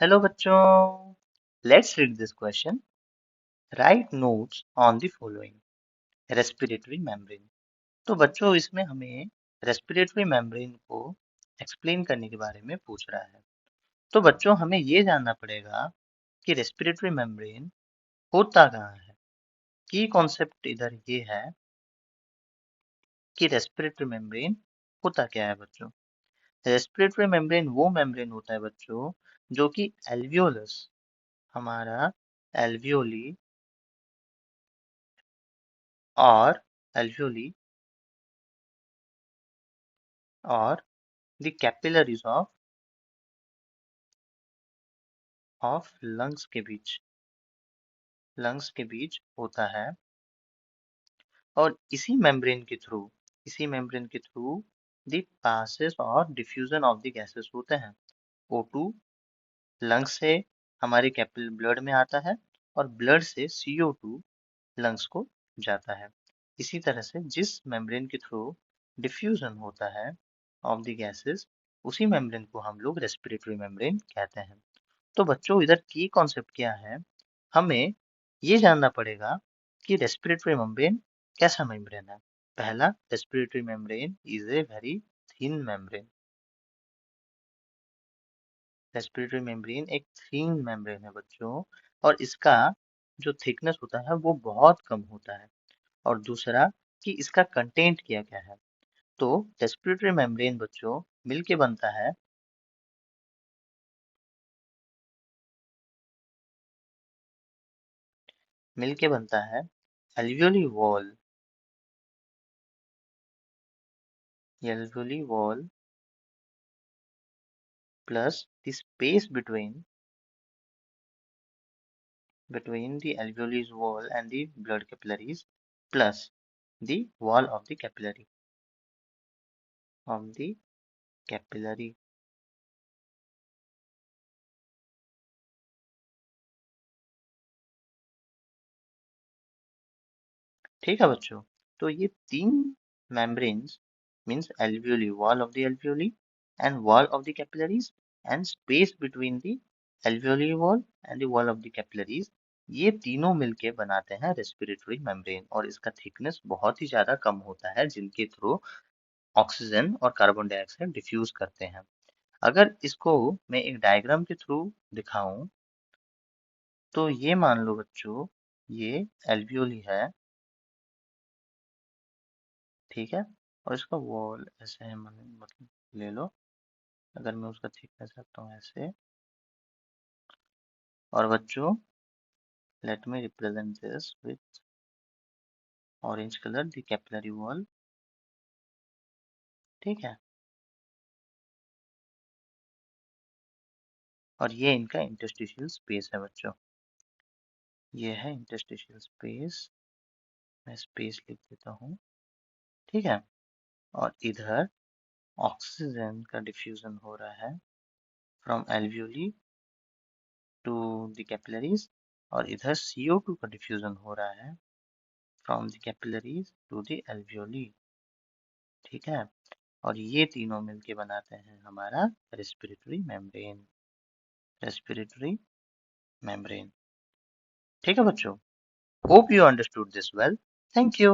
Hello बच्चों, let's read this question. Right notes on the following. Respiratory membrane. तो बच्चों इसमें हमें रेस्पिरेटरी मेम्ब्रेन को एक्सप्लेन करने के बारे में पूछ रहा है। तो बच्चों हमें ये जानना पड़ेगा कि रेस्पिरेटरी मेम्ब्रेन होता कहाँ है। की कॉन्सेप्ट इधर ये है कि रेस्पिरेटरी मेम्ब्रेन होता क्या है बच्चों। रेस्पिरेटरी मेम्ब्रेन वो मेम्ब्रेन होता है बच्चों जो कि एल्वियोलस, हमारा एल्वियोली और एल्वियोली और the capillaries of लंग्स के बीच होता है। और इसी मेम्ब्रेन के थ्रू द पासेस और डिफ्यूजन ऑफ द गैसेस होते हैं। O2 लंग्स से हमारे कैपिलरी ब्लड में आता है और ब्लड से CO2 लंग्स को जाता है। इसी तरह से जिस मेम्ब्रेन के थ्रू डिफ्यूजन होता है ऑफ द गैसेस, उसी मेम्ब्रेन को हम लोग रेस्पिरेटरी मेम्ब्रेन कहते हैं। तो बच्चों इधर की कॉन्सेप्ट क्या है, हमें ये जानना पड़ेगा कि रेस्पिरेटरी मेम्ब्रेन कैसा मेम्ब्रेन है। पहला, respiratory membrane is a very thin membrane. Respiratory membrane एक थिन मेम्ब्रेन है बच्चों, और इसका जो थिकनेस होता है वो बहुत कम होता है। और दूसरा कि इसका कंटेंट क्या क्या है। तो रेस्पिरेटरी मेम्ब्रेन बच्चों मिलके बनता है मिलके बनता है alveoli wall plus the space between the alveoli wall and the blood capillaries plus the wall of the capillary. ठीक है बच्चों, तो ये तीन membranes means alveoli, wall of the alveoli and wall of the capillaries and space between the alveoli wall and the wall of the capillaries, ये तीनों मिलके बनाते हैं रेस्पिरेटरी मेम्ब्रेन। और इसका थिकनेस बहुत ही ज्यादा कम होता है, जिनके थ्रू ऑक्सीजन और कार्बन डाइऑक्साइड डिफ्यूज करते हैं। अगर इसको मैं एक डायग्राम के थ्रू दिखाऊं तो ये मान लो बच्चों, ये एल्वियोली है, ठीक है। और इसका वॉल ऐसे है, मतलब ले लो। अगर मैं उसका थिकनेस रखता हूँ ऐसे, और बच्चों let me represent this with orange colour the capillary wall, ठीक है। और ये इनका इंटरस्टिशियल स्पेस है बच्चों, ये है इंटरस्टिशियल स्पेस। मैं स्पेस लिख देता हूँ, ठीक है। और इधर ऑक्सीजन का डिफ्यूजन हो रहा है from alveoli to the capillaries, और इधर CO2 का डिफ्यूजन हो रहा है from the capillaries to the alveoli, ठीक है। और ये तीनों मिलके बनाते हैं हमारा रेस्पिरेटरी मेम्ब्रेन, ठीक है बच्चों। Hope you understood this well. Thank you.